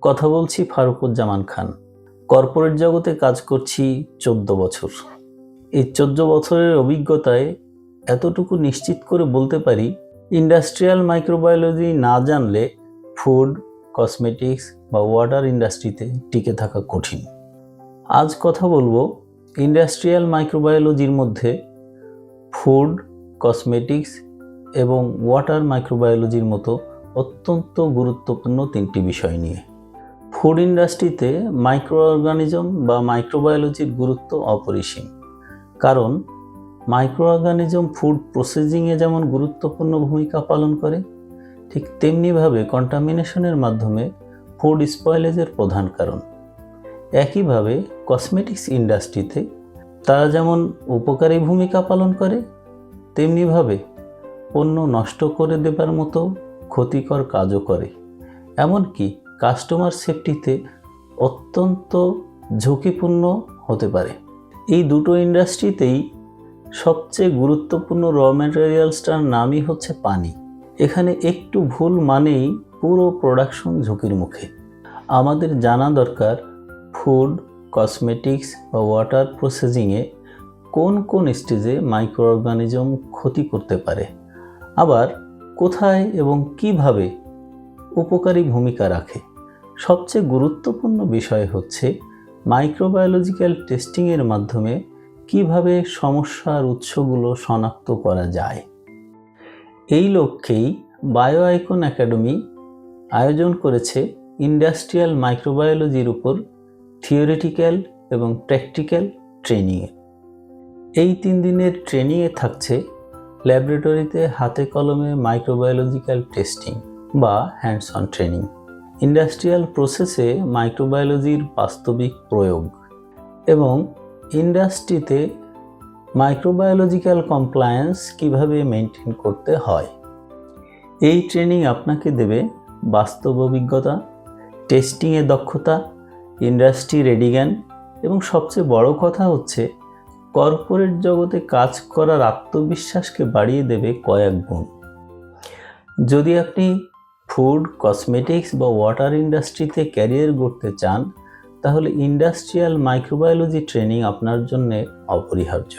কথা বলছি ফারুকুজ্জামান খান। কর্পোরেট জগতে কাজ করছি 14 বছর। এই 14 বছরের অভিজ্ঞতায় এতটুকু নিশ্চিত করে বলতে পারি, ইন্ডাস্ট্রিয়াল মাইক্রোবায়োলজি না জানলে ফুড, কসমেটিক্স বা ওয়াটার ইন্ডাস্ট্রিতে টিকে থাকা কঠিন। আজ কথা বলবো ইন্ডাস্ট্রিয়াল মাইক্রোবায়োলজির মধ্যে ফুড, কসমেটিক্স এবং ওয়াটার মাইক্রোবায়োলজির মতো অত্যন্ত গুরুত্বপূর্ণ 3টি বিষয় নিয়ে। ফুড ইন্ডাস্ট্রিতে মাইক্রো অর্গানিজম বা মাইক্রোবায়োলজির গুরুত্ব অপরিসীম। কারণ মাইক্রো অর্গানিজম ফুড প্রসেসিংয়ে যেমন গুরুত্বপূর্ণ ভূমিকা পালন করে, ঠিক তেমনিভাবে কন্টামিনেশনের মাধ্যমে ফুড স্পয়েলেজের প্রধান কারণ। একইভাবে কসমেটিক্স ইন্ডাস্ট্রিতে তারা যেমন উপকারী ভূমিকা পালন করে, তেমনিভাবে পণ্য নষ্ট করে দেবার মতো ক্ষতিকর কাজও করে। এমনকি কাস্টমার সেফটিতে অত্যন্ত ঝুঁকিপূর্ণ হতে পারে। এই দুটো ইন্ডাস্ট্রিতেই সবচেয়ে গুরুত্বপূর্ণ র ম্যাটেরিয়ালসটার নামই হচ্ছে পানি। এখানে একটু ভুল মানেই পুরো প্রোডাকশন ঝুঁকির মুখে। আমাদের জানা দরকার ফুড, কসমেটিক্স বা ওয়াটার প্রসেসিংয়ে কোন কোন স্টেজে মাইক্রো অর্গানিজম ক্ষতি করতে পারে, আবার কোথায় এবং কিভাবে উপকারী ভূমিকা রাখে। সবচেয়ে গুরুত্বপূর্ণ বিষয় হচ্ছে মাইক্রোবায়োলজিক্যাল টেস্টিংয়ের মাধ্যমে কিভাবে সমস্যার উৎসগুলো শনাক্ত করা যায়। এই লক্ষ্যেই বায়ো আইকন একাডেমি আয়োজন করেছে ইন্ডাস্ট্রিয়াল মাইক্রোবায়োলজির উপর থিওরিটিক্যাল এবং প্র্যাকটিক্যাল ট্রেনিংয়ে। এই 3 দিনের ট্রেনিংয়ে থাকছে ল্যাবরেটরিতে হাতে কলমে মাইক্রোবায়োলজিক্যাল টেস্টিং বা হ্যান্ডস অন ট্রেনিং, ইন্ডাস্ট্রিয়াল প্রসেসে মাইক্রোবায়োলজির বাস্তবিক প্রয়োগ এবং ইন্ডাস্ট্রিতে মাইক্রোবায়োলজিক্যাল কমপ্লায়েন্স কিভাবে মেনটেন করতে হয়। এই ট্রেনিং আপনাকে দেবে বাস্তব অভিজ্ঞতা, টেস্টিংয়ে দক্ষতা, ইন্ডাস্ট্রি রেডি জ্ঞান এবং সবচেয়ে বড় কথা হচ্ছে কর্পোরেট জগতে কাজ করার আত্মবিশ্বাসকে বাড়িয়ে দেবে কয়েক গুণ। যদি আপনি ফুড, কসমেটিক্স বা ওয়াটার ইন্ডাস্ট্রিতে ক্যারিয়ার গড়তে চান, তাহলে ইন্ডাস্ট্রিয়াল মাইক্রোবায়োলজি ট্রেনিং আপনার জন্য অপরিহার্য।